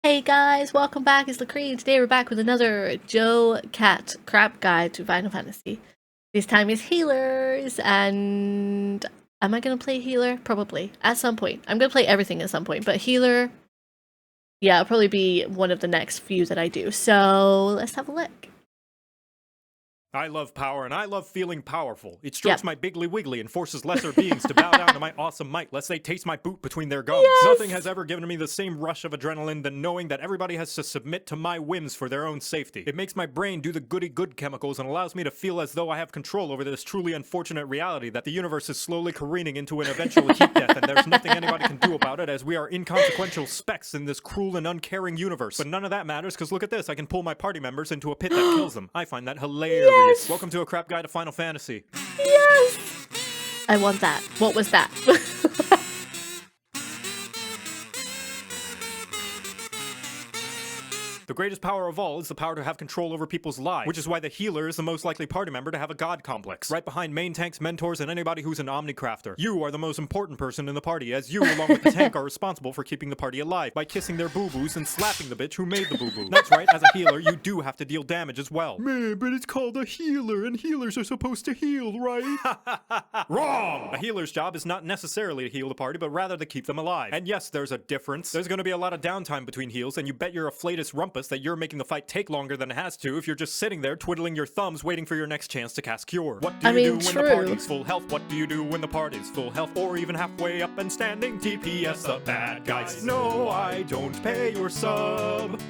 Hey guys, welcome back. It's Laccre. Today we're back with another Joe Cat Crap Guide to Final Fantasy. This time is healers, and am I gonna play healer? Probably at some point. I'm gonna play everything at some point, but healer, yeah, it'll probably be one of the next few that I do. So let's have a look. I love power, and I love feeling powerful. It strokes Yep. my biggly wiggly and forces lesser beings to bow down to my awesome might, lest they taste my boot between their gums. Yes! Nothing has ever given me the same rush of adrenaline than knowing that everybody has to submit to my whims for their own safety. It makes my brain do the goody-good chemicals and allows me to feel as though I have control over this truly unfortunate reality that the universe is slowly careening into an eventual heat death, and there's nothing anybody can do about it, as we are inconsequential specks in this cruel and uncaring universe. But none of that matters, because look at this, I can pull my party members into a pit that kills them. I find that hilarious. Yes! Welcome to a Crap Guide to Final Fantasy. Yes! I want that. What was that? The greatest power of all is the power to have control over people's lives, which is why the healer is the most likely party member to have a god complex, right behind main tanks, mentors, and anybody who's an omnicrafter. You are the most important person in the party, as you, along with the tank, are responsible for keeping the party alive by kissing their boo-boos and slapping the bitch who made the boo-boo. That's right, as a healer, you do have to deal damage as well. Man, but it's called a healer, and healers are supposed to heal, right? Wrong! A healer's job is not necessarily to heal the party, but rather to keep them alive. And yes, there's a difference. There's gonna be a lot of downtime between heals, and you bet your afflatus rumpus that you're making the fight take longer than it has to if you're just sitting there twiddling your thumbs waiting for your next chance to cast Cure. What do you do when the party's full health? What do you do when the party's full health? Or even halfway up and standing? DPS the bad guys. No, I don't pay your sub.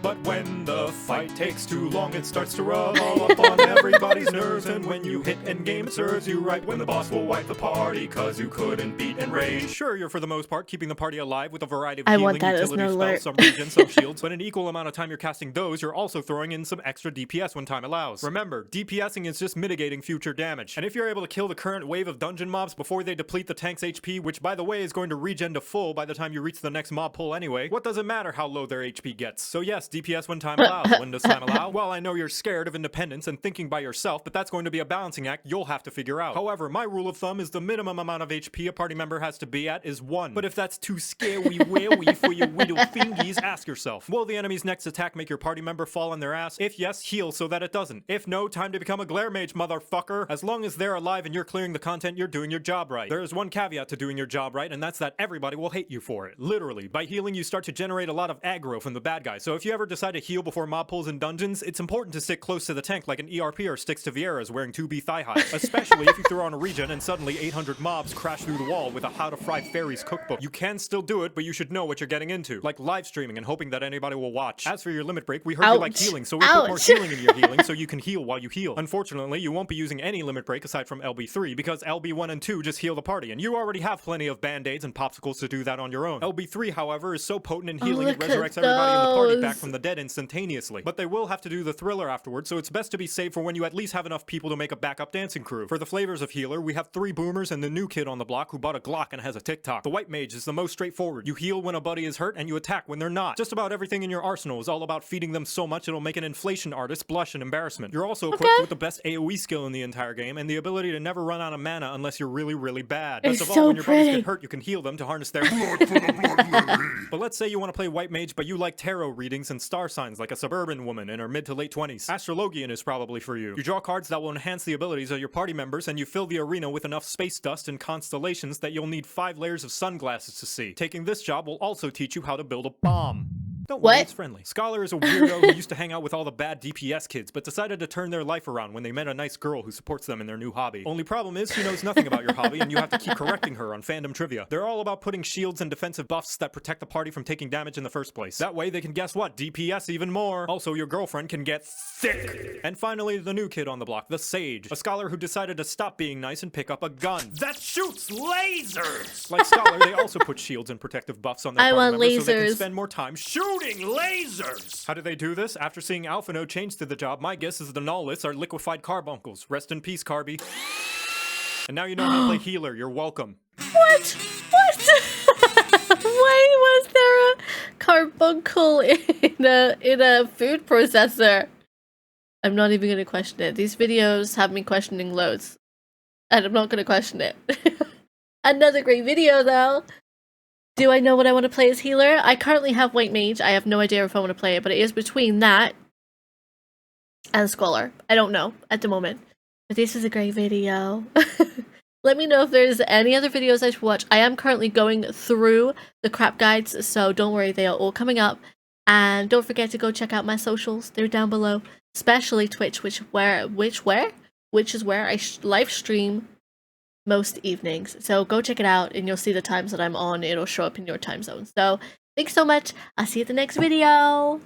But when the fight takes too long, it starts to rub all up on everybody's nerves. And when you hit endgame, it serves you right when the boss will wipe the party cause you couldn't beat Enrage. Sure, you're for the most part keeping the party alive with a variety of healing, utility spells, some regen, some shields, but an equal amount of time you're casting those, you're also throwing in some extra DPS when time allows. Remember, DPSing is just mitigating future damage. And if you're able to kill the current wave of dungeon mobs before they deplete the tank's HP, which by the way is going to regen to full by the time you reach the next mob pull anyway, what does it matter how low their HP gets? So yes, DPS when time allows. When does time allow? Well, I know you're scared of independence and thinking by yourself, but that's going to be a balancing act you'll have to figure out. However, my rule of thumb is the minimum amount of HP a party member has to be at is 1. But if that's too scary-wary for your widow fingies, ask yourself, will the enemy's next attack make your party member fall on their ass? If yes, heal so that it doesn't. If no, time to become a glare mage, motherfucker. As long as they're alive and you're clearing the content, you're doing your job right. There is one caveat to doing your job right, and that's that everybody will hate you for it. Literally, by healing you start to generate a lot of aggro from the bad guys. So if you ever decide to heal before mob pulls in dungeons, it's important to stick close to the tank like an ERPer sticks to Vieira's wearing 2B thigh highs. Especially if you throw on a regen and suddenly 800 mobs crash through the wall with a How to Fry Fairies cookbook. You can still do it, but you should know what you're getting into. Like live streaming and hoping that anybody will watch. As for your limit break, we heard you like healing, so we put more healing in your healing so you can heal while you heal. Unfortunately, you won't be using any limit break aside from LB3 because LB1 and 2 just heal the party, and you already have plenty of band-aids and popsicles to do that on your own. LB3, however, is so potent in healing it resurrects everybody in the party back from the dead instantaneously. But they will have to do the thriller afterwards, so it's best to be saved for when you at least have enough people to make a backup dancing crew. For the flavors of healer, we have 3 boomers and the new kid on the block who bought a Glock and has a TikTok. The white mage is the most straightforward. You heal when a buddy is hurt and you attack when they're not. Just about everything in your arsenal is all about feeding them so much it'll make an inflation artist blush in embarrassment. You're also equipped with the best AoE skill in the entire game and the ability to never run out of mana unless you're really, really bad. Best of all, when your buddies get hurt, you can heal them to harness their blood for the blood lady. But let's say you want to play white mage, but you like tarot readings and star signs like a suburban woman in her mid to late 20s. Astrologian is probably for you. You draw cards that will enhance the abilities of your party members, and you fill the arena with enough space dust and constellations that you'll need 5 layers of sunglasses to see. Taking this job will also teach you how to build a bomb. Don't worry, it's friendly. Scholar is a weirdo who used to hang out with all the bad DPS kids, but decided to turn their life around when they met a nice girl who supports them in their new hobby. Only problem is she knows nothing about your hobby, and you have to keep correcting her on fandom trivia. They're all about putting shields and defensive buffs that protect the party from taking damage in the first place. That way they can guess what? DPS even more. Also, your girlfriend can get thick. And finally, the new kid on the block, the Sage. A scholar who decided to stop being nice and pick up a gun. That shoots lasers! Like Scholar, they also put shields and protective buffs on their party members so they can spend more time shooting lasers! How do they do this? After seeing Alphino change to the job, my guess is the Nullis are liquefied carbuncles. Rest in peace, Carby. And now you know how to play healer. You're welcome. What? Why was there a carbuncle in a food processor? I'm not even gonna question it. These videos have me questioning loads, and I'm not gonna question it. Another great video though. Do I know what I want to play as healer? I currently have White Mage. I have no idea if I want to play it, but it is between that and Scholar. I don't know at the moment. But this is a great video. Let me know if there's any other videos I should watch. I am currently going through the crap guides, so don't worry, they are all coming up. And don't forget to go check out my socials. They're down below, especially Twitch, which is where I live stream most evenings. So go check it out and you'll see the times that I'm on. It'll show up in your time zone. So thanks so much. I'll see you at the next video.